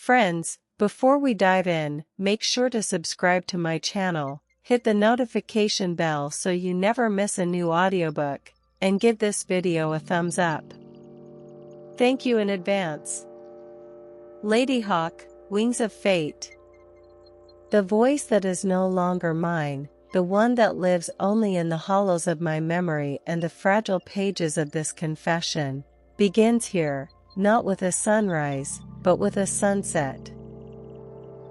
Friends, before we dive in, make sure to subscribe to my channel, hit the notification bell so you never miss a new audiobook, and give this video a thumbs up. Thank you in advance. Ladyhawke, Wings of Fate. The voice that is no longer mine, the one that lives only in the hollows of my memory and the fragile pages of this confession, begins here, not with a sunrise, but with a sunset.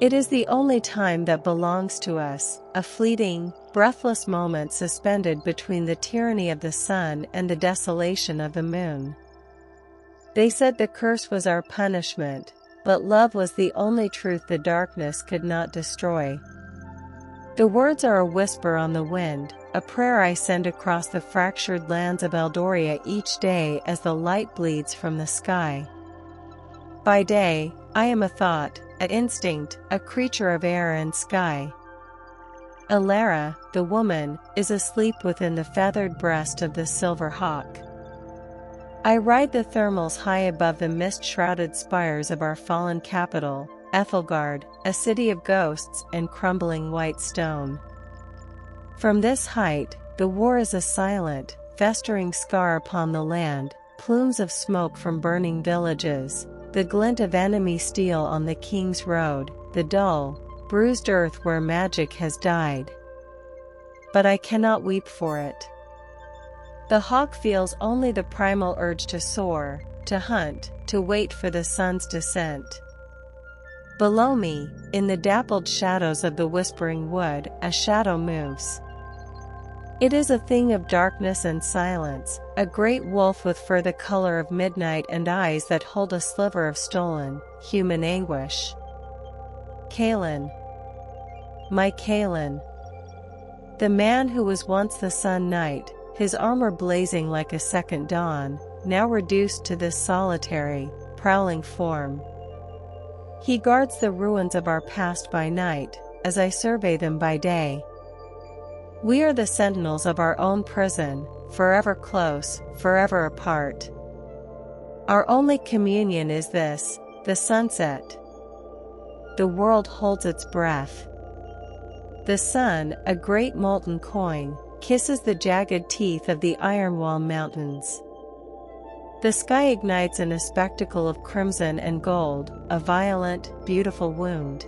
It is the only time that belongs to us, a fleeting, breathless moment suspended between the tyranny of the sun and the desolation of the moon. They said the curse was our punishment, but love was the only truth the darkness could not destroy. The words are a whisper on the wind, a prayer I send across the fractured lands of Eldoria each day as the light bleeds from the sky. By day, I am a thought, an instinct, a creature of air and sky. Elara, the woman, is asleep within the feathered breast of the silver hawk. I ride the thermals high above the mist-shrouded spires of our fallen capital, Ethelgard, a city of ghosts and crumbling white stone. From this height, the war is a silent, festering scar upon the land, plumes of smoke from burning villages, the glint of enemy steel on the King's Road, the dull, bruised earth where magic has died. But I cannot weep for it. The hawk feels only the primal urge to soar, to hunt, to wait for the sun's descent. Below me, in the dappled shadows of the whispering wood, a shadow moves. It is a thing of darkness and silence, a great wolf with fur the color of midnight and eyes that hold a sliver of stolen, human anguish. Kaelen. My Kaelen. The man who was once the sun knight, his armor blazing like a second dawn, now reduced to this solitary, prowling form. He guards the ruins of our past by night, as I survey them by day. We are the sentinels of our own prison, forever close, forever apart. Our only communion is this, the sunset. The world holds its breath. The sun, a great molten coin, kisses the jagged teeth of the iron wall mountains. The sky ignites in a spectacle of crimson and gold, a violent, beautiful wound.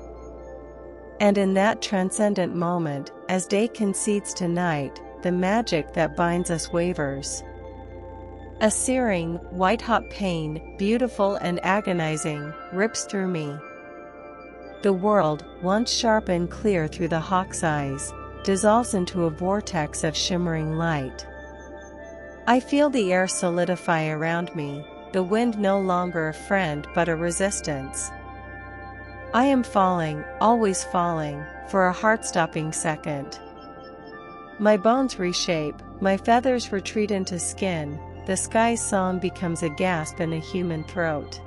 And in that transcendent moment, as day concedes to night, the magic that binds us wavers. A searing, white-hot pain, beautiful and agonizing, rips through me. The world, once sharp and clear through the hawk's eyes, dissolves into a vortex of shimmering light. I feel the air solidify around me, the wind no longer a friend but a resistance. I am falling, always falling, for a heart-stopping second. My bones reshape, my feathers retreat into skin, the sky's song becomes a gasp in a human throat.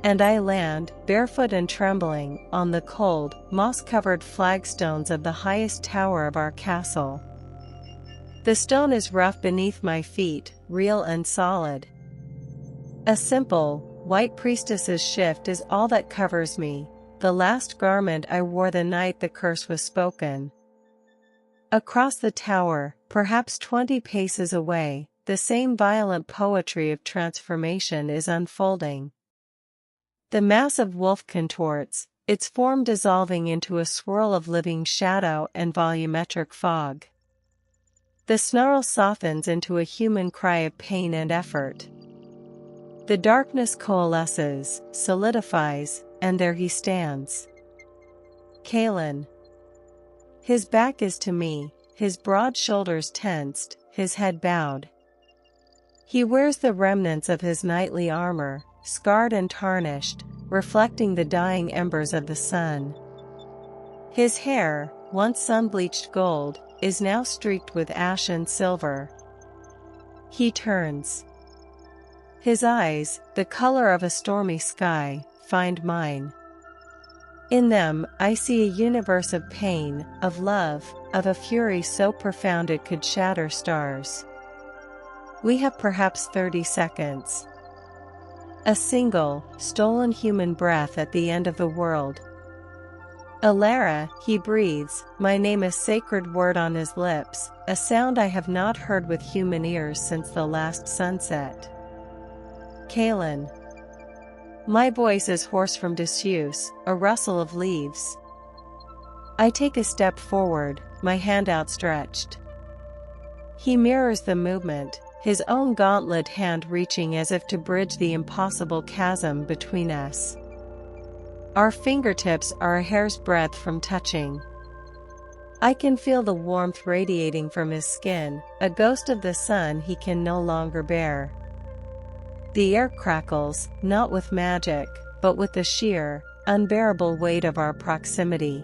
And I land, barefoot and trembling, on the cold, moss-covered flagstones of the highest tower of our castle. The stone is rough beneath my feet, real and solid. A simple, white priestess's shift is all that covers me, the last garment I wore the night the curse was spoken. Across the tower, perhaps 20 paces away, the same violent poetry of transformation is unfolding. The massive wolf contorts, its form dissolving into a swirl of living shadow and volumetric fog. The snarl softens into a human cry of pain and effort. The darkness coalesces, solidifies, and there he stands. Kaelen. His back is to me, his broad shoulders tensed, his head bowed. He wears the remnants of his knightly armor, scarred and tarnished, reflecting the dying embers of the sun. His hair, once sun-bleached gold, is now streaked with ash and silver. He turns. His eyes, the color of a stormy sky, find mine. In them, I see a universe of pain, of love, of a fury so profound it could shatter stars. We have perhaps 30 seconds. A single, stolen human breath at the end of the world. Elara, he breathes, my name a sacred word on his lips, a sound I have not heard with human ears since the last sunset. Kaelen. My voice is hoarse from disuse, a rustle of leaves. I take a step forward, my hand outstretched. He mirrors the movement, his own gauntlet hand reaching as if to bridge the impossible chasm between us. Our fingertips are a hair's breadth from touching. I can feel the warmth radiating from his skin, a ghost of the sun he can no longer bear. The air crackles, not with magic, but with the sheer, unbearable weight of our proximity.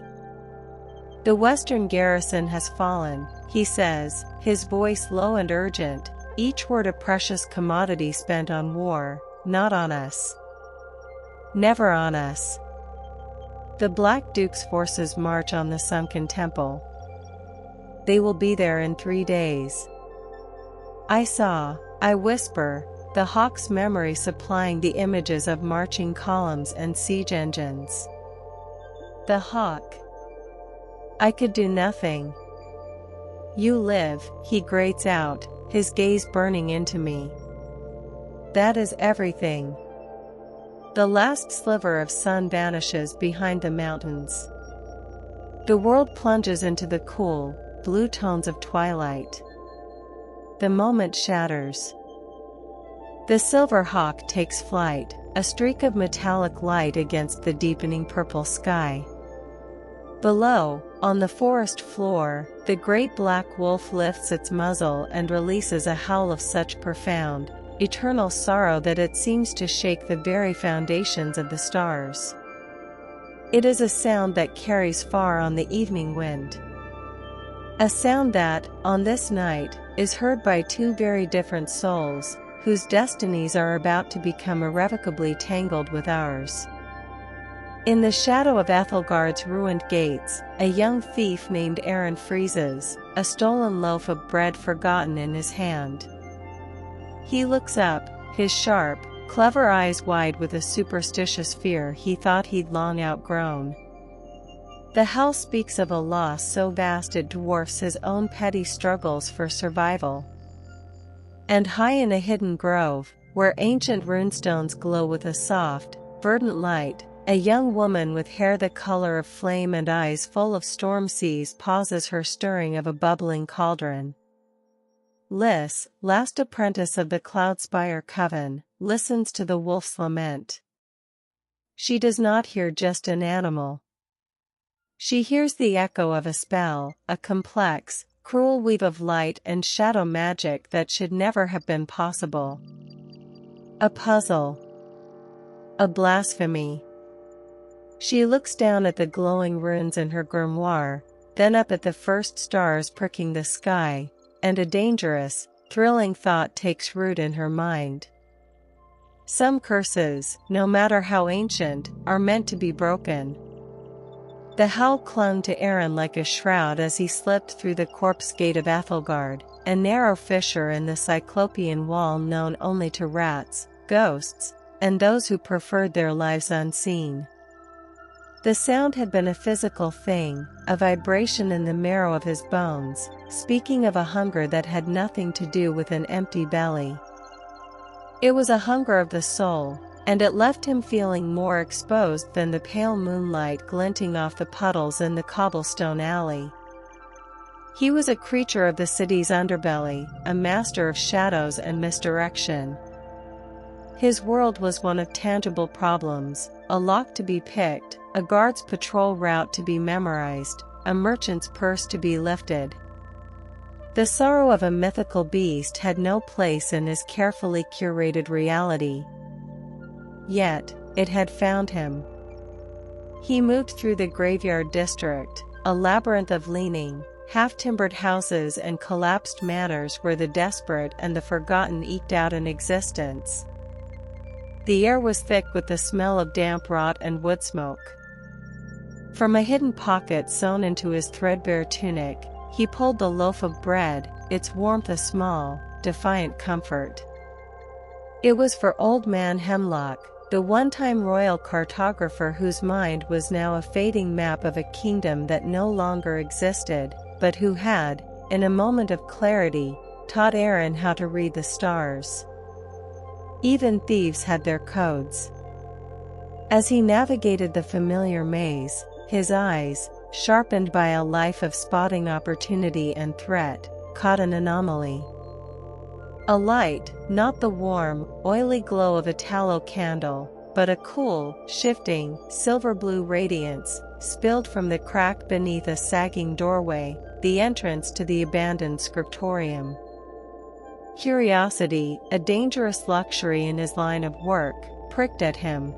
The western garrison has fallen, he says, his voice low and urgent, each word a precious commodity spent on war, not on us. Never on us. The Black Duke's forces march on the sunken temple. They will be there in 3 days. I whisper, the hawk's memory supplying the images of marching columns and siege engines. The hawk. I could do nothing. You live, he grates out, his gaze burning into me. That is everything. The last sliver of sun vanishes behind the mountains. The world plunges into the cool, blue tones of twilight. The moment shatters. The silver hawk takes flight, a streak of metallic light against the deepening purple sky. Below, on the forest floor, the great black wolf lifts its muzzle and releases a howl of such profound, eternal sorrow that it seems to shake the very foundations of the stars. It is a sound that carries far on the evening wind. A sound that, on this night, is heard by 2 very different souls, whose destinies are about to become irrevocably tangled with ours. In the shadow of Ethelgard's ruined gates, a young thief named Arin freezes, a stolen loaf of bread forgotten in his hand. He looks up, his sharp, clever eyes wide with a superstitious fear he thought he'd long outgrown. The hell speaks of a loss so vast it dwarfs his own petty struggles for survival. And high in a hidden grove, where ancient runestones glow with a soft, verdant light, a young woman with hair the color of flame and eyes full of storm seas pauses her stirring of a bubbling cauldron. Lys, last apprentice of the Cloudspire coven, listens to the wolf's lament. She does not hear just an animal. She hears the echo of a spell, a complex, cruel weave of light and shadow magic that should never have been possible. A puzzle. A blasphemy. She looks down at the glowing runes in her grimoire, then up at the first stars pricking the sky, and a dangerous, thrilling thought takes root in her mind. Some curses, no matter how ancient, are meant to be broken. The hell clung to Arin like a shroud as he slipped through the corpse gate of Ethelgard, a narrow fissure in the cyclopean wall known only to rats, ghosts, and those who preferred their lives unseen. The sound had been a physical thing, a vibration in the marrow of his bones, speaking of a hunger that had nothing to do with an empty belly. It was a hunger of the soul, and it left him feeling more exposed than the pale moonlight glinting off the puddles in the cobblestone alley. He was a creature of the city's underbelly, a master of shadows and misdirection. His world was one of tangible problems, a lock to be picked, a guard's patrol route to be memorized, a merchant's purse to be lifted. The sorrow of a mythical beast had no place in his carefully curated reality. Yet, it had found him. He moved through the graveyard district, a labyrinth of leaning, half-timbered houses and collapsed manors where the desperate and the forgotten eked out an existence. The air was thick with the smell of damp rot and wood smoke. From a hidden pocket sewn into his threadbare tunic, he pulled the loaf of bread, its warmth a small, defiant comfort. It was for Old Man Hemlock, the one-time royal cartographer whose mind was now a fading map of a kingdom that no longer existed, but who had, in a moment of clarity, taught Arin how to read the stars. Even thieves had their codes. As he navigated the familiar maze, his eyes, sharpened by a life of spotting opportunity and threat, caught an anomaly. A light, not the warm, oily glow of a tallow candle, but a cool, shifting, silver-blue radiance, spilled from the crack beneath a sagging doorway, the entrance to the abandoned scriptorium. Curiosity, a dangerous luxury in his line of work, pricked at him.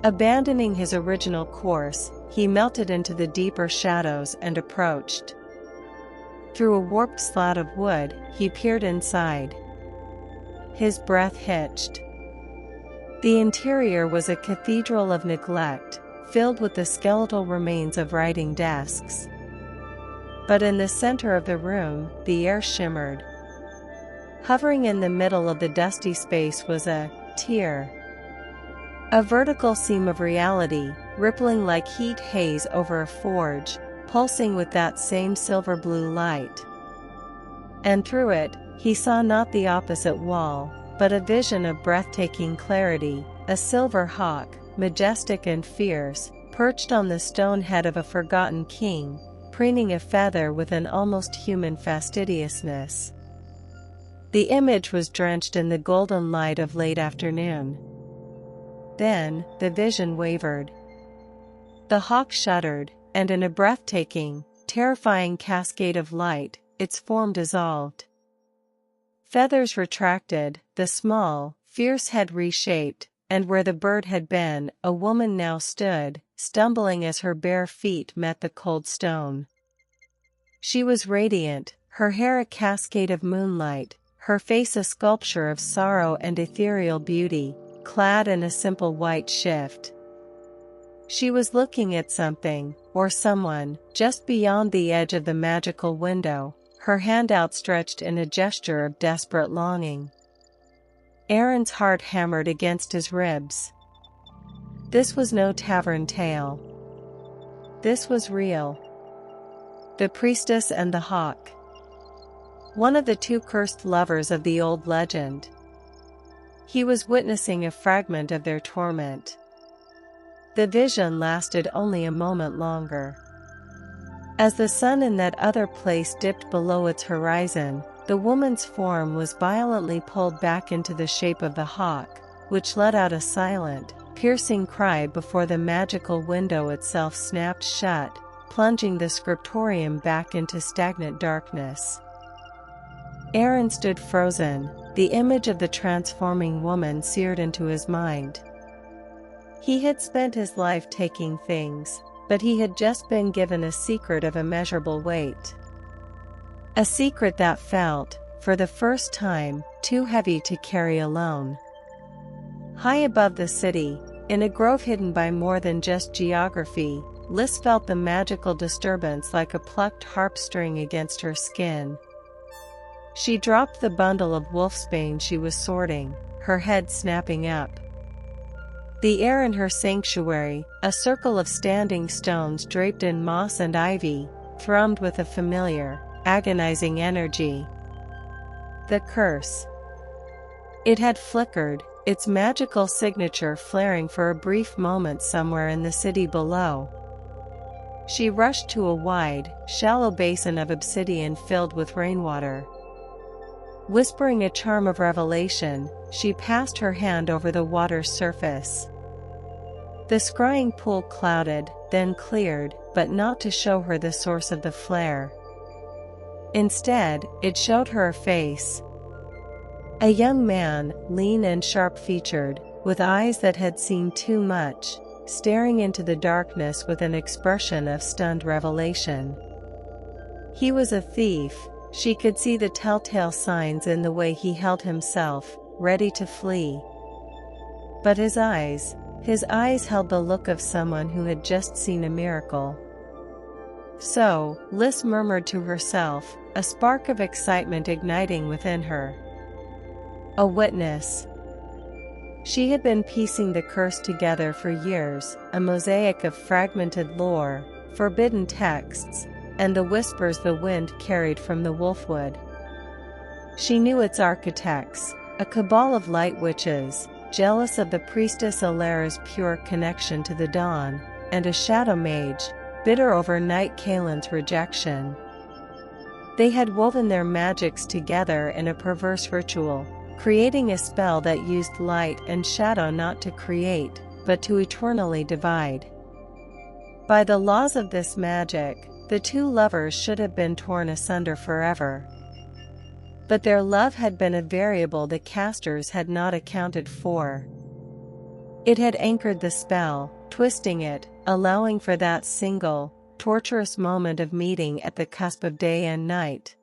Abandoning his original course, he melted into the deeper shadows and approached. Through a warped slat of wood, he peered inside. His breath hitched. The interior was a cathedral of neglect, filled with the skeletal remains of writing desks. But in the center of the room, the air shimmered. Hovering in the middle of the dusty space was a tear. A vertical seam of reality, rippling like heat haze over a forge, pulsing with that same silver-blue light. And through it, he saw not the opposite wall, but a vision of breathtaking clarity, a silver hawk, majestic and fierce, perched on the stone head of a forgotten king, preening a feather with an almost human fastidiousness. The image was drenched in the golden light of late afternoon. Then, the vision wavered. The hawk shuddered, and in a breathtaking, terrifying cascade of light, its form dissolved. Feathers retracted, the small, fierce head reshaped, and where the bird had been, a woman now stood, stumbling as her bare feet met the cold stone. She was radiant, her hair a cascade of moonlight, her face a sculpture of sorrow and ethereal beauty, clad in a simple white shift. She was looking at something, or someone, just beyond the edge of the magical window, her hand outstretched in a gesture of desperate longing. Arin's heart hammered against his ribs. This was no tavern tale. This was real. The priestess and the hawk. One of the two cursed lovers of the old legend. He was witnessing a fragment of their torment. The vision lasted only a moment longer. As the sun in that other place dipped below its horizon, the woman's form was violently pulled back into the shape of the hawk, which let out a silent, piercing cry before the magical window itself snapped shut, plunging the scriptorium back into stagnant darkness. Arin stood frozen, the image of the transforming woman seared into his mind. He had spent his life taking things, but he had just been given a secret of immeasurable weight. A secret that felt, for the first time, too heavy to carry alone. High above the city, in a grove hidden by more than just geography, Lys felt the magical disturbance like a plucked harp string against her skin. She dropped the bundle of wolfsbane she was sorting, her head snapping up. The air in her sanctuary, a circle of standing stones draped in moss and ivy, thrummed with a familiar, agonizing energy. The curse. It had flickered, its magical signature flaring for a brief moment somewhere in the city below. She rushed to a wide, shallow basin of obsidian filled with rainwater. Whispering a charm of revelation, she passed her hand over the water's surface. The scrying pool clouded, then cleared, but not to show her the source of the flare. Instead, it showed her a face. A young man, lean and sharp-featured, with eyes that had seen too much, staring into the darkness with an expression of stunned revelation. He was a thief. She could see the telltale signs in the way he held himself, ready to flee. But his eyes held the look of someone who had just seen a miracle. So, Lys murmured to herself, a spark of excitement igniting within her. A witness. She had been piecing the curse together for years, a mosaic of fragmented lore, forbidden texts, and the whispers the wind carried from the wolfwood. She knew its architects, a cabal of light witches, jealous of the priestess Elara's pure connection to the dawn, and a shadow mage, bitter over Knight Kaelen's rejection. They had woven their magics together in a perverse ritual, creating a spell that used light and shadow not to create, but to eternally divide. By the laws of this magic, the two lovers should have been torn asunder forever. But their love had been a variable the casters had not accounted for. It had anchored the spell, twisting it, allowing for that single, torturous moment of meeting at the cusp of day and night.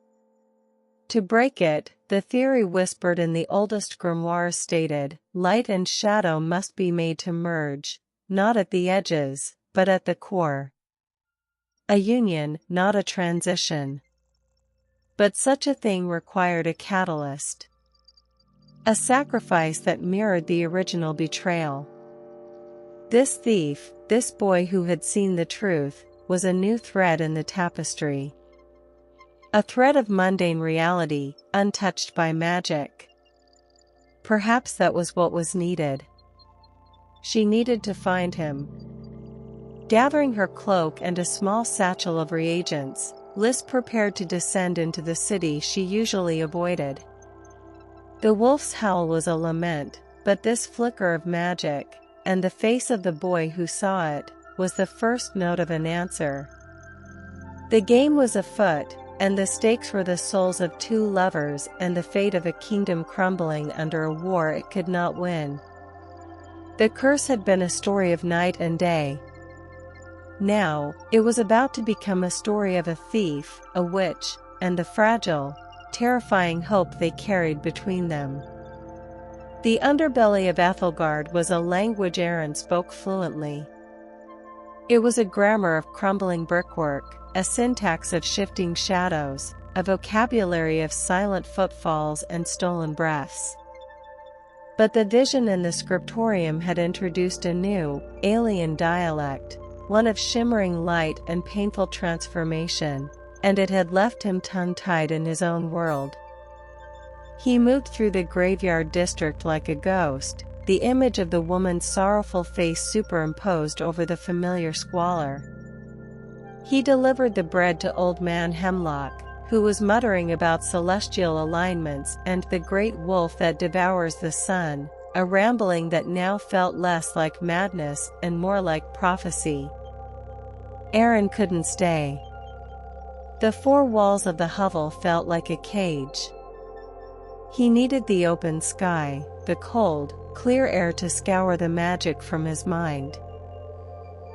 To break it, the theory whispered in the oldest grimoires stated, light and shadow must be made to merge, not at the edges, but at the core. A union, not a transition. But such a thing required a catalyst. A sacrifice that mirrored the original betrayal. This thief, this boy who had seen the truth, was a new thread in the tapestry. A thread of mundane reality, untouched by magic. Perhaps that was what was needed. She needed to find him. Gathering her cloak and a small satchel of reagents, Lys prepared to descend into the city she usually avoided. The wolf's howl was a lament, but this flicker of magic, and the face of the boy who saw it, was the first note of an answer. The game was afoot, and the stakes were the souls of two lovers and the fate of a kingdom crumbling under a war it could not win. The curse had been a story of night and day. Now, it was about to become a story of a thief, a witch, and the fragile, terrifying hope they carried between them. The underbelly of Ethelgard was a language Arin spoke fluently. It was a grammar of crumbling brickwork, a syntax of shifting shadows, a vocabulary of silent footfalls and stolen breaths. But the vision in the scriptorium had introduced a new, alien dialect, one of shimmering light and painful transformation, and it had left him tongue-tied in his own world. He moved through the graveyard district like a ghost, the image of the woman's sorrowful face superimposed over the familiar squalor. He delivered the bread to Old Man Hemlock, who was muttering about celestial alignments and the great wolf that devours the sun, a rambling that now felt less like madness and more like prophecy. Arin couldn't stay. The four walls of the hovel felt like a cage. He needed the open sky, the cold, clear air to scour the magic from his mind.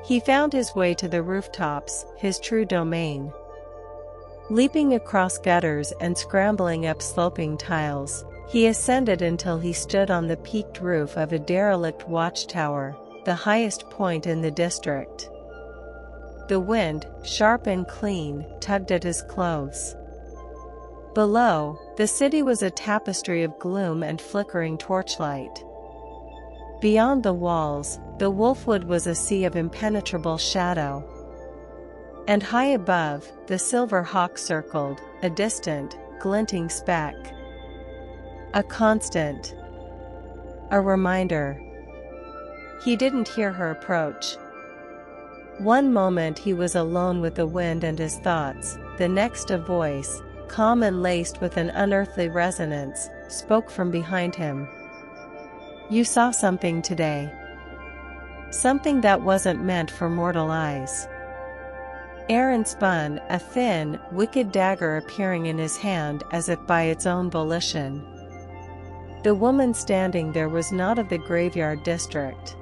He found his way to the rooftops, his true domain. Leaping across gutters and scrambling up sloping tiles, he ascended until he stood on the peaked roof of a derelict watchtower, the highest point in the district. The wind, sharp and clean, tugged at his clothes. Below, the city was a tapestry of gloom and flickering torchlight. Beyond the walls, the wolfwood was a sea of impenetrable shadow. And high above, the silver hawk circled, a distant, glinting speck. A constant. A reminder. He didn't hear her approach. One moment he was alone with the wind and his thoughts, the next a voice, calm and laced with an unearthly resonance, spoke from behind him. You saw something today. Something that wasn't meant for mortal eyes. Arin spun, a thin, wicked dagger appearing in his hand as if by its own volition. The woman standing there was not of the graveyard district.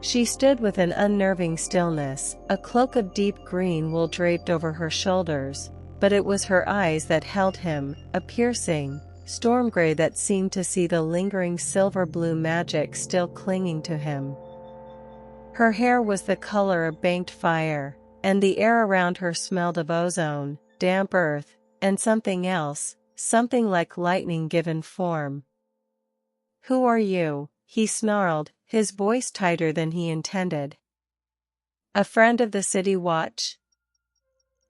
She stood with an unnerving stillness, a cloak of deep green wool draped over her shoulders, but it was her eyes that held him, a piercing, storm gray that seemed to see the lingering silver-blue magic still clinging to him. Her hair was the color of banked fire, and the air around her smelled of ozone, damp earth, and something else, something like lightning given form. "Who are you?" he snarled, his voice tighter than he intended. "A friend of the city watch?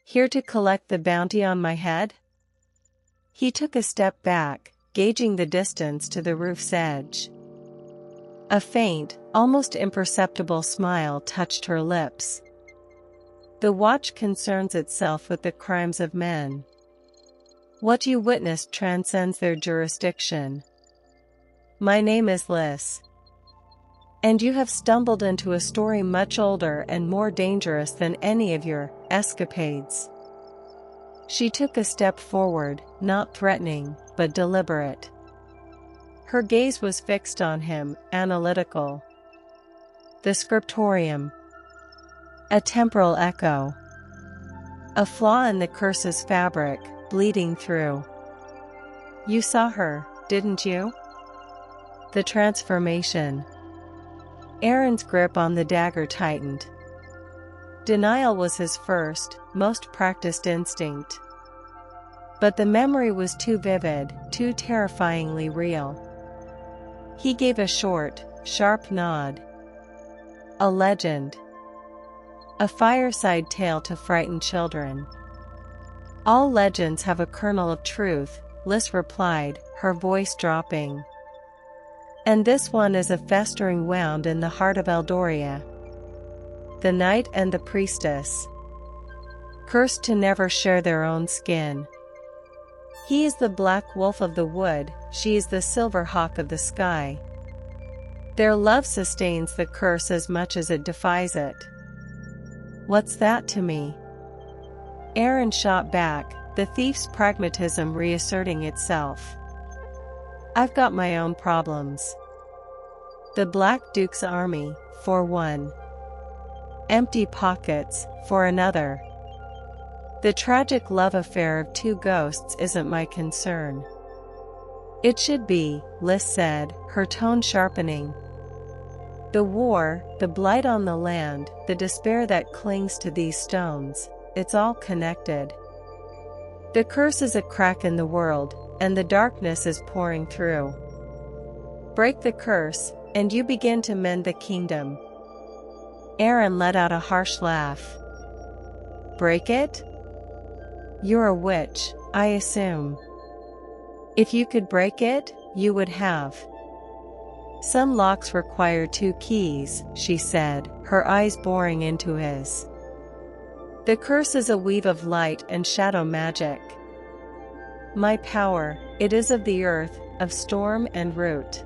Here to collect the bounty on my head?" He took a step back, gauging the distance to the roof's edge. A faint, almost imperceptible smile touched her lips. "The watch concerns itself with the crimes of men. What you witnessed transcends their jurisdiction. My name is Lys. And you have stumbled into a story much older and more dangerous than any of your escapades." She took a step forward, not threatening, but deliberate. Her gaze was fixed on him, analytical. The scriptorium. A temporal echo. A flaw in the curse's fabric, bleeding through. "You saw her, didn't you?" The transformation. Arin's grip on the dagger tightened. Denial was his first, most practiced instinct. But the memory was too vivid, too terrifyingly real. He gave a short, sharp nod. "A legend. A fireside tale to frighten children." "All legends have a kernel of truth," Lys replied, her voice dropping. "And this one is a festering wound in the heart of Eldoria. The knight and the priestess. Cursed to never share their own skin. He is the black wolf of the wood, she is the silver hawk of the sky. Their love sustains the curse as much as it defies it." "What's that to me?" Arin shot back, the thief's pragmatism reasserting itself. "I've got my own problems. The Black Duke's army, for one. Empty pockets, for another. The tragic love affair of two ghosts isn't my concern." "It should be," Lys said, her tone sharpening. "The war, the blight on the land, the despair that clings to these stones, it's all connected. The curse is a crack in the world, and the darkness is pouring through. Break the curse, and you begin to mend the kingdom." Arin let out a harsh laugh. "Break it? You're a witch, I assume. If you could break it, you would have." "Some locks require 2 keys," she said, her eyes boring into his. "The curse is a weave of light and shadow magic. My power, it is of the earth, of storm and root.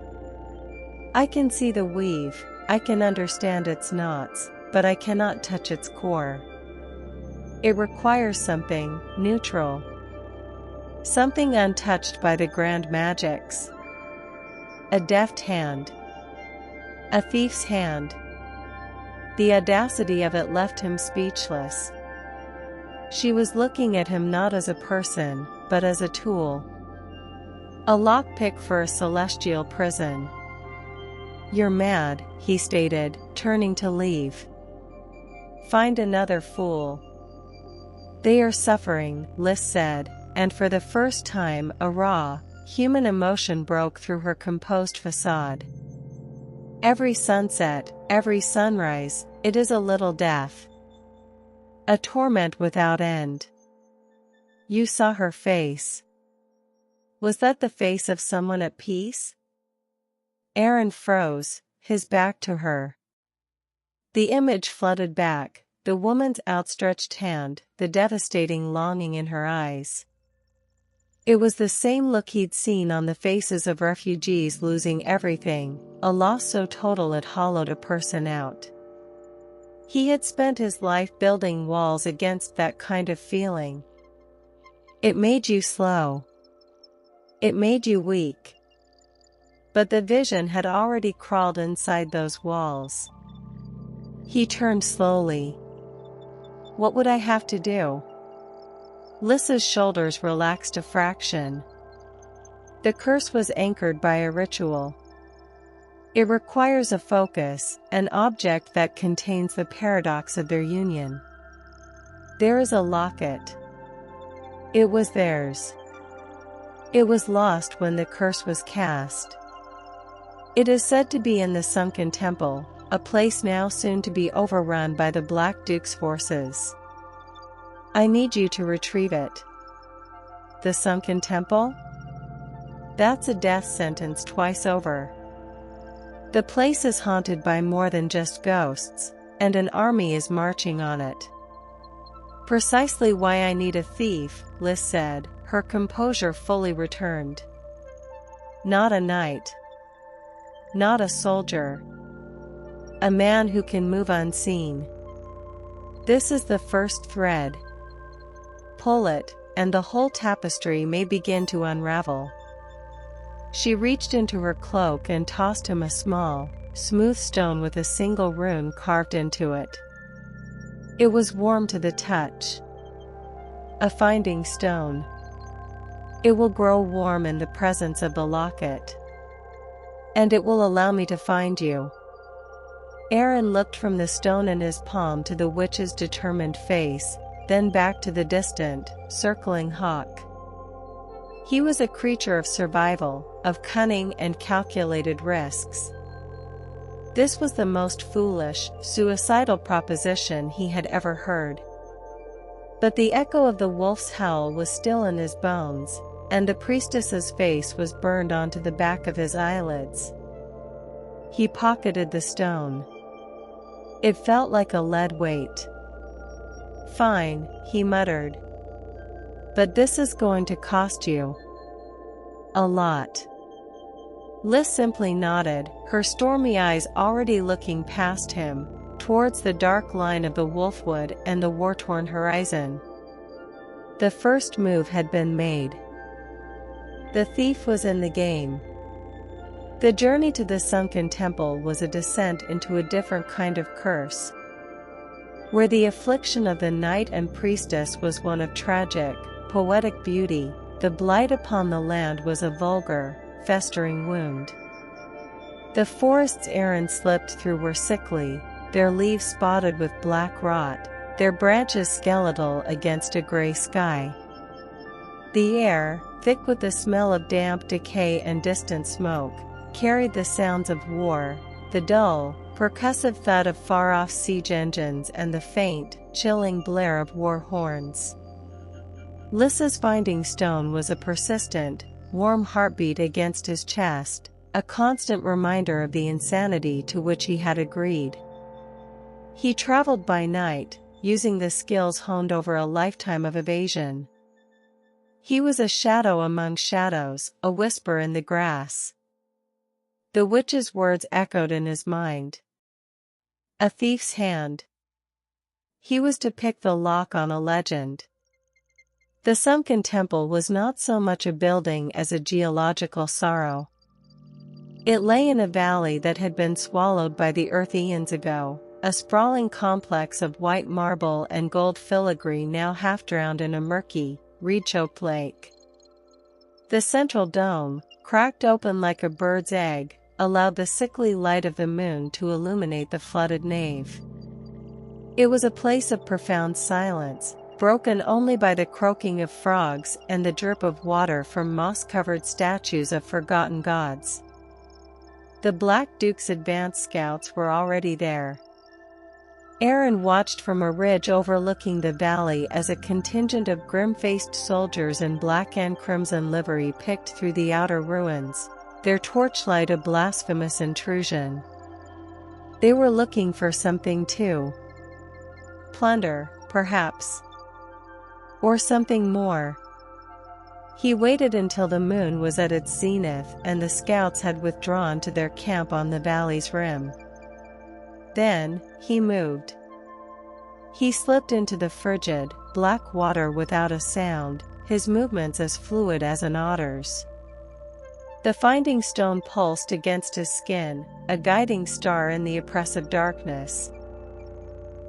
I can see the weave, I can understand its knots, but I cannot touch its core. It requires something neutral. Something untouched by the grand magics. A deft hand. A thief's hand." The audacity of it left him speechless. She was looking at him not as a person, but as a tool. A lockpick for a celestial prison. "You're mad," he stated, turning to leave. "Find another fool." "They are suffering," Lys said, and for the first time a raw, human emotion broke through her composed facade. "Every sunset, every sunrise, it is a little death. A torment without end." "You saw her face. Was that the face of someone at peace?" Arin froze, his back to her. The image flooded back, the woman's outstretched hand, the devastating longing in her eyes. It was the same look he'd seen on the faces of refugees losing everything, a loss so total it hollowed a person out. He had spent his life building walls against that kind of feeling. It made you slow. It made you weak. But the vision had already crawled inside those walls. He turned slowly. "What would I have to do?" Lys's shoulders relaxed a fraction. The curse was anchored by a ritual. It requires a focus, an object that contains the paradox of their union. There is a locket. It was theirs. It was lost when the curse was cast. It is said to be in the sunken temple, a place now soon to be overrun by the Black Duke's forces. I need you to retrieve it. The sunken temple? That's a death sentence twice over. The place is haunted by more than just ghosts, and an army is marching on it. Precisely why I need a thief, Lys said, her composure fully returned. Not a knight. Not a soldier. A man who can move unseen. This is the first thread. Pull it, and the whole tapestry may begin to unravel. She reached into her cloak and tossed him a small, smooth stone with a single rune carved into it. It was warm to the touch. A finding stone. It will grow warm in the presence of the locket. And it will allow me to find you. Arin looked from the stone in his palm to the witch's determined face, then back to the distant, circling hawk. He was a creature of survival, of cunning and calculated risks. This was the most foolish, suicidal proposition he had ever heard. But the echo of the wolf's howl was still in his bones, and the priestess's face was burned onto the back of his eyelids. He pocketed the stone. It felt like a lead weight. Fine, he muttered. But this is going to cost you. A lot. Lys simply nodded, her stormy eyes already looking past him, towards the dark line of the wolfwood and the war-torn horizon. The first move had been made. The thief was in the game. The journey to the sunken temple was a descent into a different kind of curse. Where the affliction of the knight and priestess was one of tragic, poetic beauty, the blight upon the land was a vulgar, festering wound. The forests Arin slipped through were sickly, their leaves spotted with black rot, their branches skeletal against a gray sky. The air, thick with the smell of damp decay and distant smoke, carried the sounds of war, the dull, percussive thud of far-off siege engines and the faint, chilling blare of war horns. Lys's finding stone was a persistent, warm heartbeat against his chest, a constant reminder of the insanity to which he had agreed. He traveled by night, using the skills honed over a lifetime of evasion. He was a shadow among shadows, a whisper in the grass. The witch's words echoed in his mind. A thief's hand. He was to pick the lock on a legend. The sunken temple was not so much a building as a geological sorrow. It lay in a valley that had been swallowed by the earth eons ago, a sprawling complex of white marble and gold filigree now half drowned in a murky, reed-choked lake. The central dome, cracked open like a bird's egg, allowed the sickly light of the moon to illuminate the flooded nave. It was a place of profound silence, broken only by the croaking of frogs and the drip of water from moss-covered statues of forgotten gods. The Black Duke's advance scouts were already there. Arin watched from a ridge overlooking the valley as a contingent of grim-faced soldiers in black and crimson livery picked through the outer ruins, their torchlight a blasphemous intrusion. They were looking for something too. Plunder, perhaps. Or something more. He waited until the moon was at its zenith and the scouts had withdrawn to their camp on the valley's rim. Then, he moved. He slipped into the frigid, black water without a sound, his movements as fluid as an otter's. The finding stone pulsed against his skin, a guiding star in the oppressive darkness.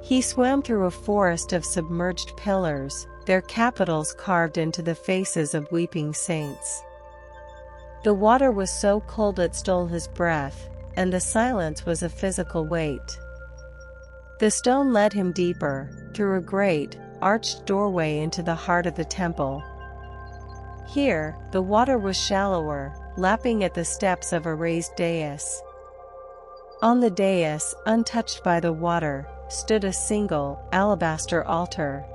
He swam through a forest of submerged pillars, their capitals carved into the faces of weeping saints. The water was so cold it stole his breath, and the silence was a physical weight. The stone led him deeper, through a great, arched doorway into the heart of the temple. Here, the water was shallower, lapping at the steps of a raised dais. On the dais, untouched by the water, stood a single, alabaster altar.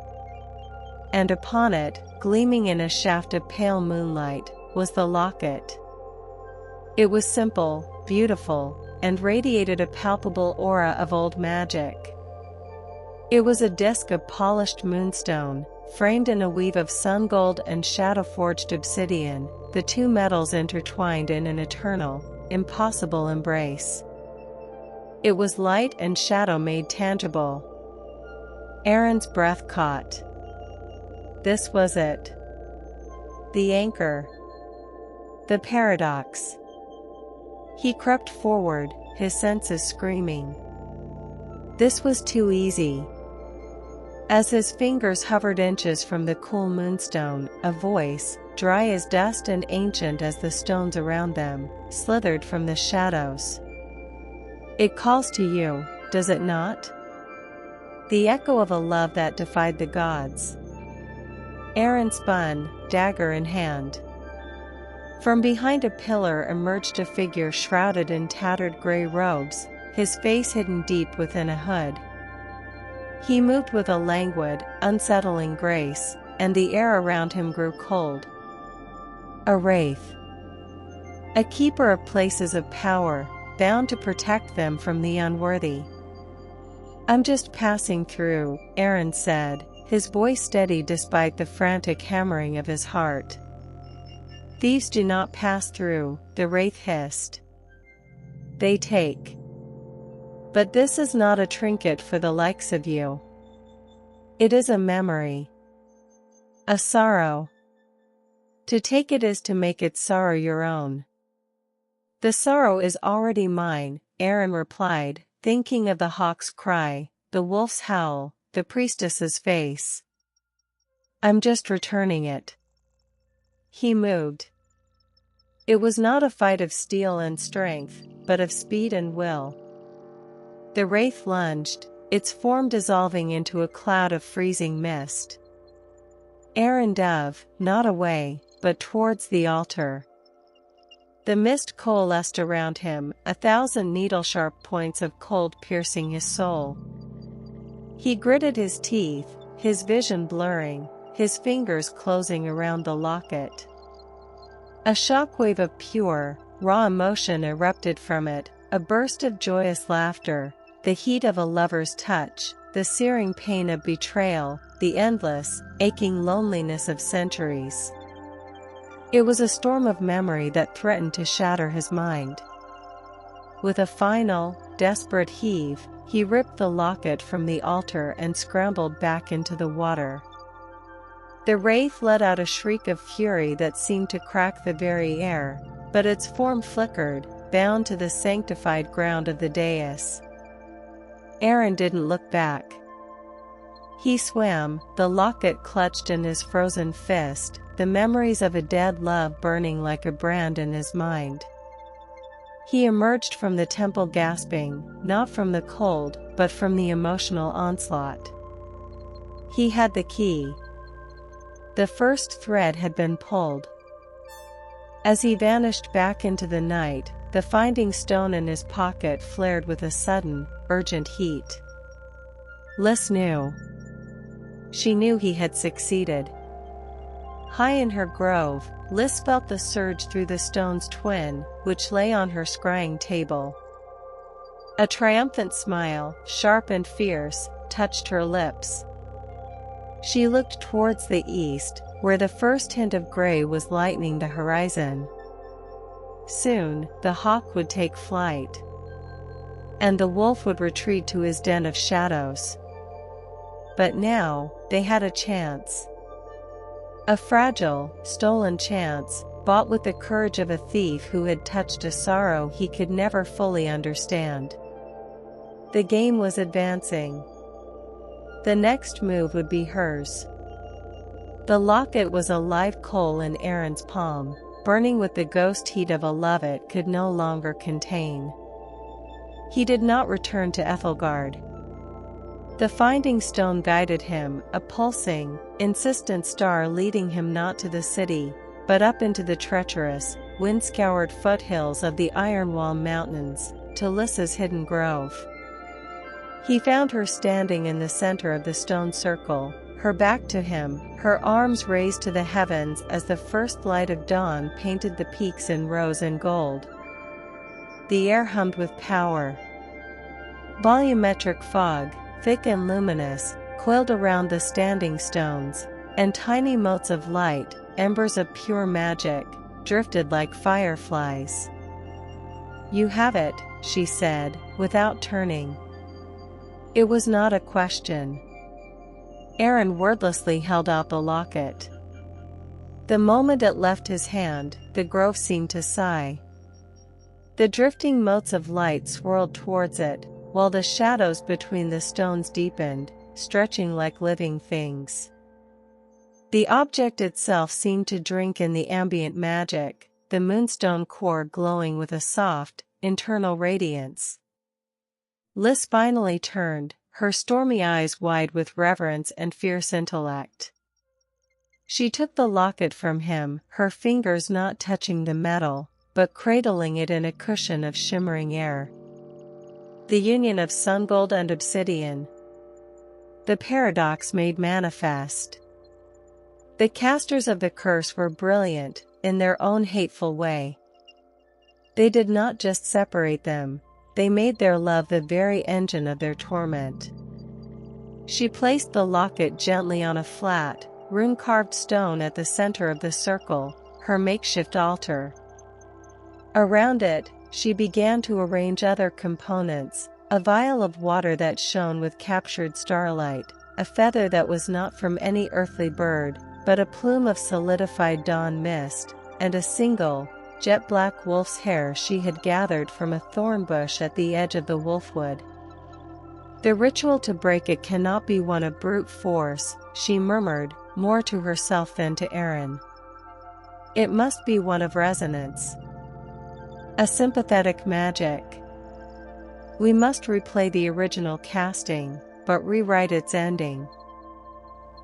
And upon it, gleaming in a shaft of pale moonlight, was the locket. It was simple, beautiful, and radiated a palpable aura of old magic. It was a disc of polished moonstone, framed in a weave of sun-gold and shadow-forged obsidian, the two metals intertwined in an eternal, impossible embrace. It was light and shadow made tangible. Arin's breath caught. This was it. The anchor. The paradox. He crept forward, his senses screaming. This was too easy. As his fingers hovered inches from the cool moonstone, a voice, dry as dust and ancient as the stones around them, slithered from the shadows. It calls to you, does it not? The echo of a love that defied the gods. Arin spun, dagger in hand. From behind a pillar emerged a figure shrouded in tattered gray robes, his face hidden deep within a hood. He moved with a languid, unsettling grace, and the air around him grew cold. A wraith. A keeper of places of power, bound to protect them from the unworthy. I'm just passing through, Arin said, his voice steady despite the frantic hammering of his heart. Thieves do not pass through, the wraith hissed. They take. But this is not a trinket for the likes of you. It is a memory. A sorrow. To take it is to make its sorrow your own. The sorrow is already mine, Arin replied, thinking of the hawk's cry, the wolf's howl, the priestess's face. I'm just returning it. He moved. It was not a fight of steel and strength, but of speed and will. The wraith lunged, its form dissolving into a cloud of freezing mist. Arin dove, not away, but towards the altar. The mist coalesced around him, 1,000 needle-sharp points of cold piercing his soul. He gritted his teeth, his vision blurring, his fingers closing around the locket. A shockwave of pure, raw emotion erupted from it, a burst of joyous laughter, the heat of a lover's touch, the searing pain of betrayal, the endless, aching loneliness of centuries. It was a storm of memory that threatened to shatter his mind. With a final, desperate heave, he ripped the locket from the altar and scrambled back into the water. The wraith let out a shriek of fury that seemed to crack the very air, but its form flickered, bound to the sanctified ground of the dais. Arin didn't look back. He swam, the locket clutched in his frozen fist, the memories of a dead love burning like a brand in his mind. He emerged from the temple gasping, not from the cold, but from the emotional onslaught. He had the key. The first thread had been pulled. As he vanished back into the night, the finding stone in his pocket flared with a sudden, urgent heat. Lys knew. She knew he had succeeded. High in her grove, Lys felt the surge through the stone's twin, which lay on her scrying table. A triumphant smile, sharp and fierce, touched her lips. She looked towards the east, where the first hint of gray was lightening the horizon. Soon, the hawk would take flight. And the wolf would retreat to his den of shadows. But now, they had a chance. A fragile, stolen chance, bought with the courage of a thief who had touched a sorrow he could never fully understand. The game was advancing. The next move would be hers. The locket was a live coal in Arin's palm, burning with the ghost heat of a love it could no longer contain. He did not return to Ethelgard. The finding stone guided him, a pulsing, insistent star leading him not to the city, but up into the treacherous, wind-scoured foothills of the Ironwall Mountains, to Lys's hidden grove. He found her standing in the center of the stone circle, her back to him, her arms raised to the heavens as the first light of dawn painted the peaks in rose and gold. The air hummed with power. Volumetric fog, thick and luminous, coiled around the standing stones, and tiny motes of light, embers of pure magic, drifted like fireflies. "You have it," she said, without turning. It was not a question. Arin wordlessly held out the locket. The moment it left his hand, the grove seemed to sigh. The drifting motes of light swirled towards it, while the shadows between the stones deepened, stretching like living things. The object itself seemed to drink in the ambient magic, the moonstone core glowing with a soft, internal radiance. Lys finally turned, her stormy eyes wide with reverence and fierce intellect. She took the locket from him, her fingers not touching the metal, but cradling it in a cushion of shimmering air. The union of sungold and obsidian. The paradox made manifest. The casters of the curse were brilliant, in their own hateful way. They did not just separate them, they made their love the very engine of their torment. She placed the locket gently on a flat, rune-carved stone at the center of the circle, her makeshift altar. Around it, she began to arrange other components, a vial of water that shone with captured starlight, a feather that was not from any earthly bird, but a plume of solidified dawn mist, and a single, jet-black wolf's hair she had gathered from a thorn bush at the edge of the wolfwood. "The ritual to break it cannot be one of brute force," she murmured, more to herself than to Arin. "It must be one of resonance. A sympathetic magic. We must replay the original casting, but rewrite its ending.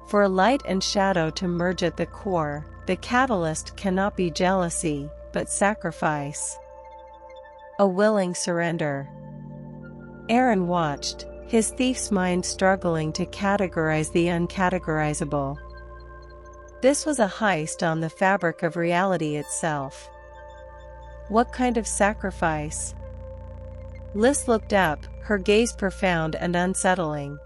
For light and shadow to merge at the core, the catalyst cannot be jealousy, but sacrifice. A willing surrender." Arin watched, his thief's mind struggling to categorize the uncategorizable. This was a heist on the fabric of reality itself. What kind of sacrifice? Lys looked up, her gaze profound and unsettling.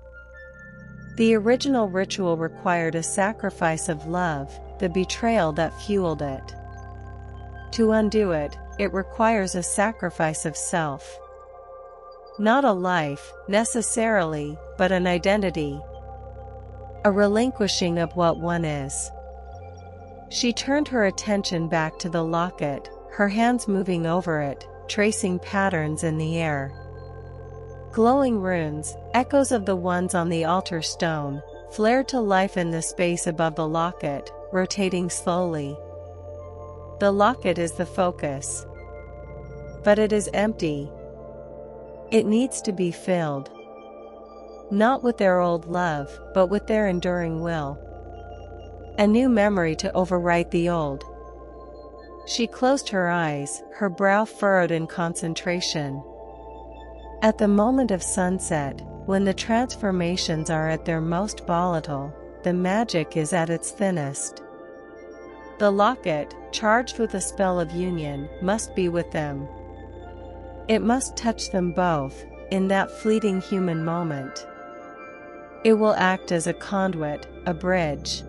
The original ritual required a sacrifice of love, the betrayal that fueled it. To undo it, it requires a sacrifice of self. Not a life, necessarily, but an identity. A relinquishing of what one is. She turned her attention back to the locket, her hands moving over it, tracing patterns in the air. Glowing runes, echoes of the ones on the altar stone, flared to life in the space above the locket, rotating slowly. The locket is the focus. But it is empty. It needs to be filled. Not with their old love, but with their enduring will. A new memory to overwrite the old. She closed her eyes, her brow furrowed in concentration. At the moment of sunset, when the transformations are at their most volatile, the magic is at its thinnest. The locket, charged with a spell of union, must be with them. It must touch them both, in that fleeting human moment. It will act as a conduit, a bridge.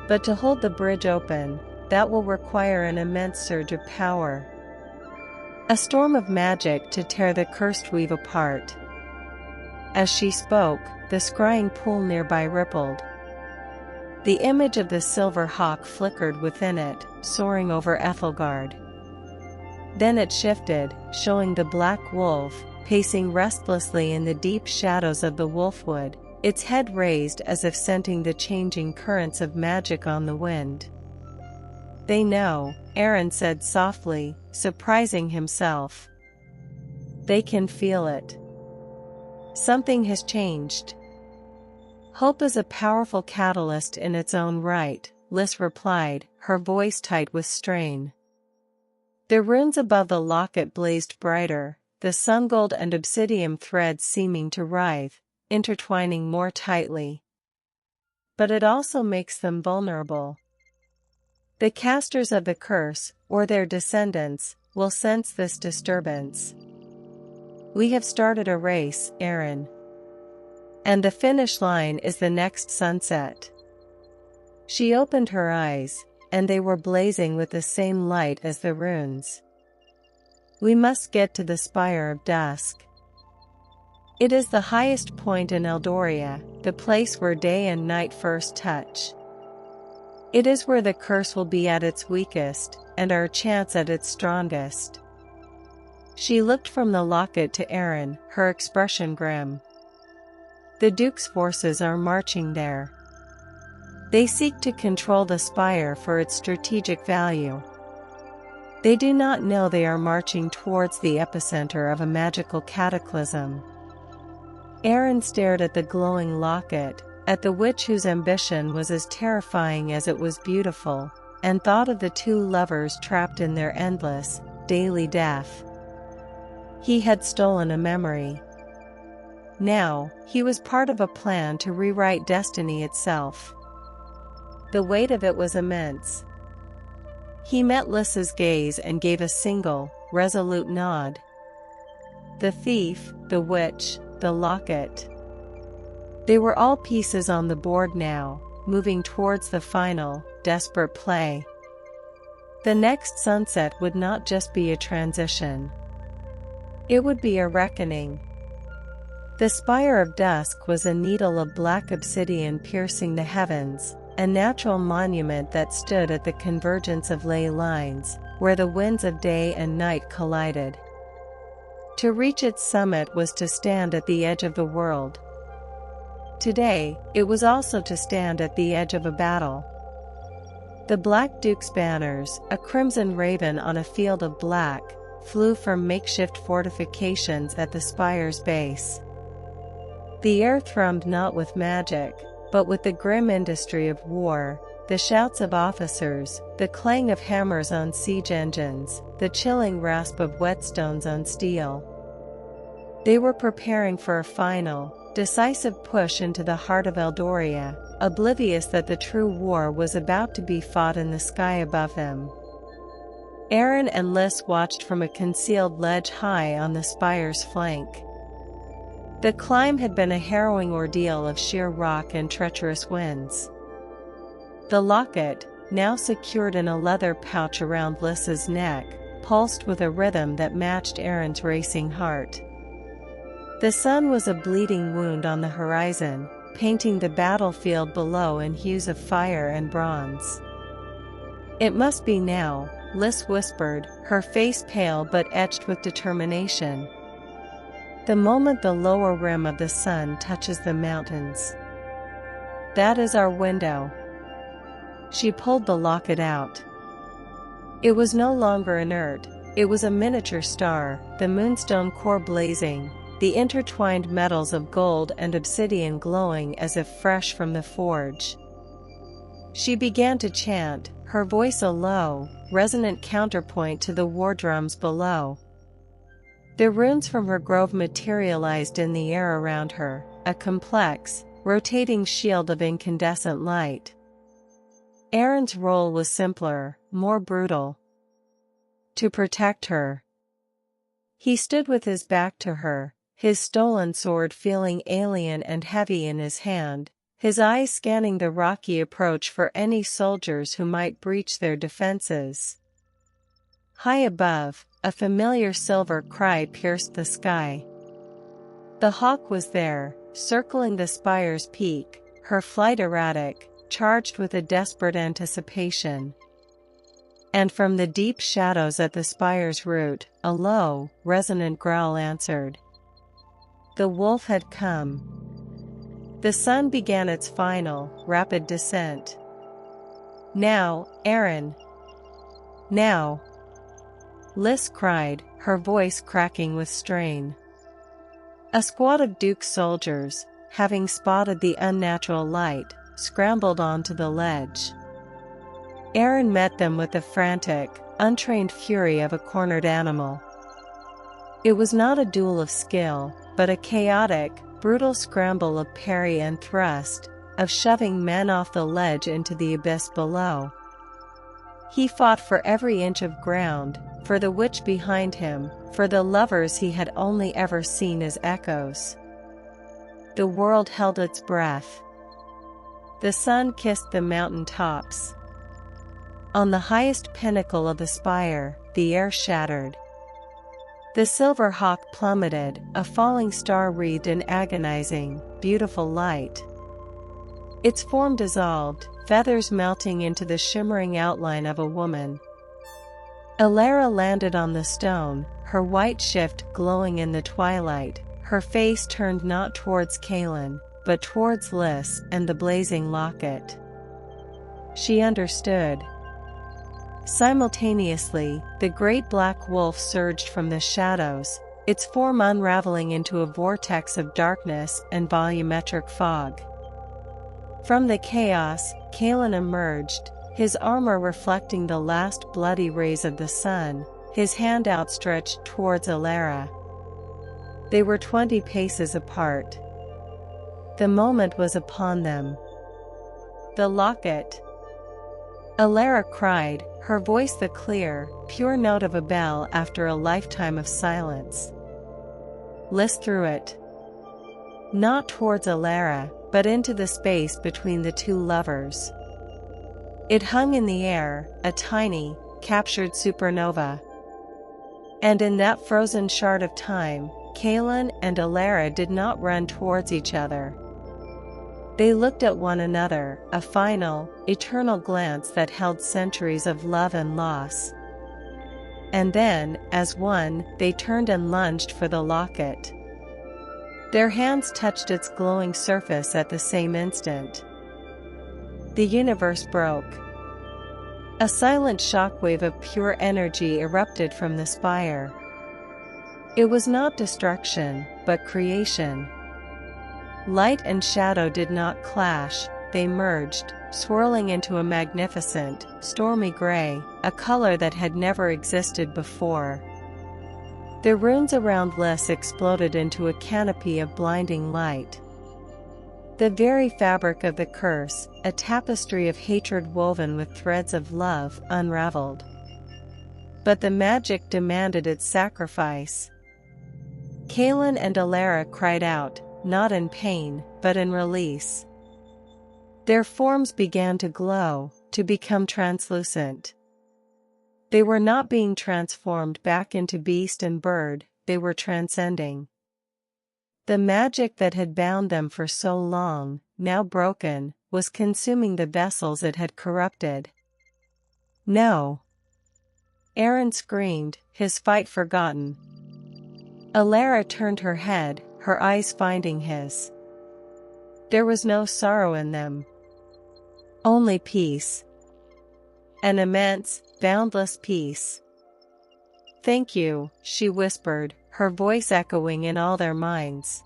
But to hold the bridge open, that will require an immense surge of power. A storm of magic to tear the cursed weave apart. As she spoke, the scrying pool nearby rippled. The image of the silver hawk flickered within it, soaring over Ethelgard. Then it shifted, showing the black wolf, pacing restlessly in the deep shadows of the wolfwood, its head raised as if scenting the changing currents of magic on the wind. "They know," Arin said softly, surprising himself. "They can feel it. Something has changed." "Hope is a powerful catalyst in its own right," Lys replied, her voice tight with strain. The runes above the locket blazed brighter, the sun-gold and obsidian threads seeming to writhe, intertwining more tightly. But it also makes them vulnerable. The casters of the curse, or their descendants, will sense this disturbance. We have started a race, Arin. And the finish line is the next sunset. She opened her eyes, and they were blazing with the same light as the runes. We must get to the Spire of Dusk. It is the highest point in Eldoria, the place where day and night first touch. It is where the curse will be at its weakest, and our chance at its strongest. She looked from the locket to Arin, her expression grim. The Duke's forces are marching there. They seek to control the spire for its strategic value. They do not know they are marching towards the epicenter of a magical cataclysm. Arin stared at the glowing locket, at the witch whose ambition was as terrifying as it was beautiful, and thought of the two lovers trapped in their endless, daily death. He had stolen a memory. Now, he was part of a plan to rewrite destiny itself. The weight of it was immense. He met Lys's gaze and gave a single, resolute nod. The thief, the witch, the locket. They were all pieces on the board now, moving towards the final, desperate play. The next sunset would not just be a transition. It would be a reckoning. The Spire of Dusk was a needle of black obsidian piercing the heavens, a natural monument that stood at the convergence of ley lines, where the winds of day and night collided. To reach its summit was to stand at the edge of the world. Today, it was also to stand at the edge of a battle. The Black Duke's banners, a crimson raven on a field of black, flew from makeshift fortifications at the spire's base. The air thrummed not with magic, but with the grim industry of war, the shouts of officers, the clang of hammers on siege engines, the chilling rasp of whetstones on steel. They were preparing for a final, decisive push into the heart of Eldoria, oblivious that the true war was about to be fought in the sky above them. Arin and Lys watched from a concealed ledge high on the spire's flank. The climb had been a harrowing ordeal of sheer rock and treacherous winds. The locket, now secured in a leather pouch around Lys's neck, pulsed with a rhythm that matched Arin's racing heart. The sun was a bleeding wound on the horizon, painting the battlefield below in hues of fire and bronze. "It must be now," Lys whispered, her face pale but etched with determination. "The moment the lower rim of the sun touches the mountains. That is our window." She pulled the locket out. It was no longer inert, it was a miniature star, the moonstone core blazing, the intertwined metals of gold and obsidian glowing as if fresh from the forge. She began to chant, her voice a low, resonant counterpoint to the war drums below. The runes from her grove materialized in the air around her, a complex, rotating shield of incandescent light. Arin's role was simpler, more brutal. To protect her. He stood with his back to her, his stolen sword feeling alien and heavy in his hand, his eyes scanning the rocky approach for any soldiers who might breach their defenses. High above, a familiar silver cry pierced the sky. The hawk was there, circling the spire's peak, her flight erratic, charged with a desperate anticipation. And from the deep shadows at the spire's root, a low, resonant growl answered. The wolf had come. The sun began its final, rapid descent. "Now, Arin! Now!" Lys cried, her voice cracking with strain. A squad of Duke's soldiers, having spotted the unnatural light, scrambled onto the ledge. Arin met them with the frantic, untrained fury of a cornered animal. It was not a duel of skill, but a chaotic, brutal scramble of parry and thrust, of shoving men off the ledge into the abyss below. He fought for every inch of ground, for the witch behind him, for the lovers he had only ever seen as echoes. The world held its breath. The sun kissed the mountain tops. On the highest pinnacle of the spire, the air shattered. The silver hawk plummeted, a falling star wreathed in agonizing, beautiful light. Its form dissolved, feathers melting into the shimmering outline of a woman. Elara landed on the stone, her white shift glowing in the twilight, her face turned not towards Kaelen, but towards Lys and the blazing locket. She understood. Simultaneously, the great black wolf surged from the shadows, its form unraveling into a vortex of darkness and volumetric fog. From the chaos, Kaelen emerged, his armor reflecting the last bloody rays of the sun, his hand outstretched towards Elara. They were 20 paces apart. The moment was upon them. The locket. Elara cried, her voice the clear, pure note of a bell after a lifetime of silence. Lys threw it. Not towards Elara, but into the space between the two lovers. It hung in the air, a tiny, captured supernova. And in that frozen shard of time, Kaelen and Elara did not run towards each other. They looked at one another, a final, eternal glance that held centuries of love and loss. And then, as one, they turned and lunged for the locket. Their hands touched its glowing surface at the same instant. The universe broke. A silent shockwave of pure energy erupted from the spire. It was not destruction, but creation. Light and shadow did not clash, they merged, swirling into a magnificent, stormy gray, a color that had never existed before. The runes around Lys exploded into a canopy of blinding light. The very fabric of the curse, a tapestry of hatred woven with threads of love, unraveled. But the magic demanded its sacrifice. Kaelen and Elara cried out, not in pain, but in release. Their forms began to glow, to become translucent. They were not being transformed back into beast and bird, they were transcending. The magic that had bound them for so long, now broken, was consuming the vessels it had corrupted. No! Arin screamed, his fight forgotten. Elara turned her head, her eyes finding his. There was no sorrow in them. Only peace. An immense, boundless peace. Thank you, she whispered, her voice echoing in all their minds.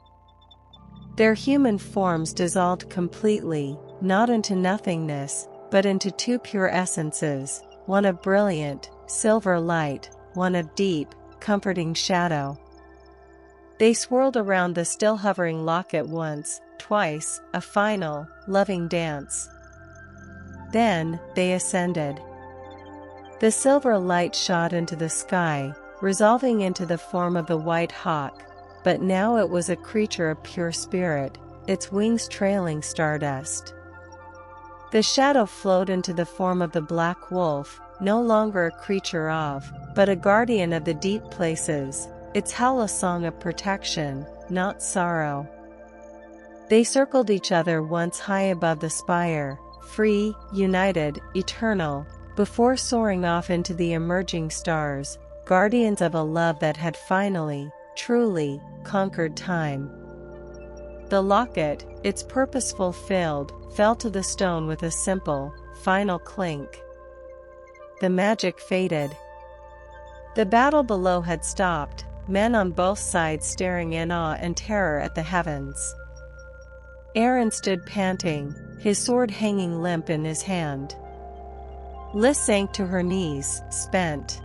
Their human forms dissolved completely, not into nothingness, but into two pure essences, one of brilliant, silver light, one of deep, comforting shadow. They swirled around the still hovering locket once, twice, a final, loving dance. Then, they ascended. The silver light shot into the sky, resolving into the form of the white hawk, but now it was a creature of pure spirit, its wings trailing stardust. The shadow flowed into the form of the black wolf, no longer a creature of, but a guardian of the deep places, its howl a song of protection, not sorrow. They circled each other once high above the spire, free, united, eternal, before soaring off into the emerging stars, guardians of a love that had finally, truly, conquered time. The locket, its purpose fulfilled, fell to the stone with a simple, final clink. The magic faded. The battle below had stopped, men on both sides staring in awe and terror at the heavens. Arin stood panting, his sword hanging limp in his hand. Lys sank to her knees, spent.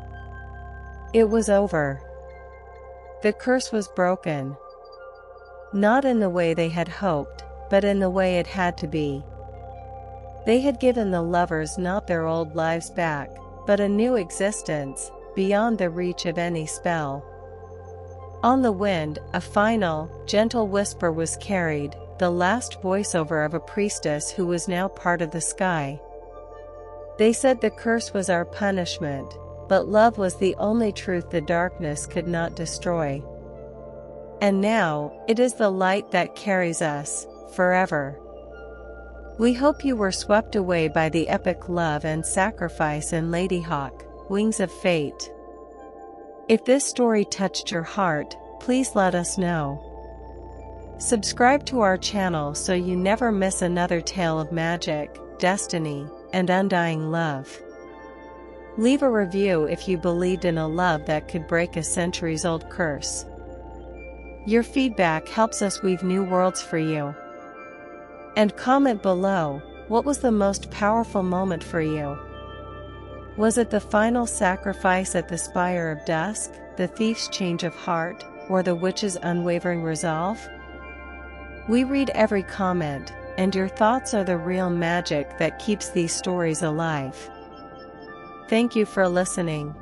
It was over. The curse was broken. Not in the way they had hoped, but in the way it had to be. They had given the lovers not their old lives back, but a new existence, beyond the reach of any spell. On the wind, a final, gentle whisper was carried, the last voiceover of a priestess who was now part of the sky. They said the curse was our punishment, but love was the only truth the darkness could not destroy. And now, it is the light that carries us, forever. We hope you were swept away by the epic love and sacrifice in Ladyhawke, Wings of Fate. If this story touched your heart, please let us know. Subscribe to our channel so you never miss another tale of magic, destiny, and undying love. Leave a review if you believed in a love that could break a centuries-old curse. Your feedback helps us weave new worlds for you. And comment below, what was the most powerful moment for you? Was it the final sacrifice at the Spire of Dusk, the thief's change of heart, or the witch's unwavering resolve? We read every comment, and your thoughts are the real magic that keeps these stories alive. Thank you for listening.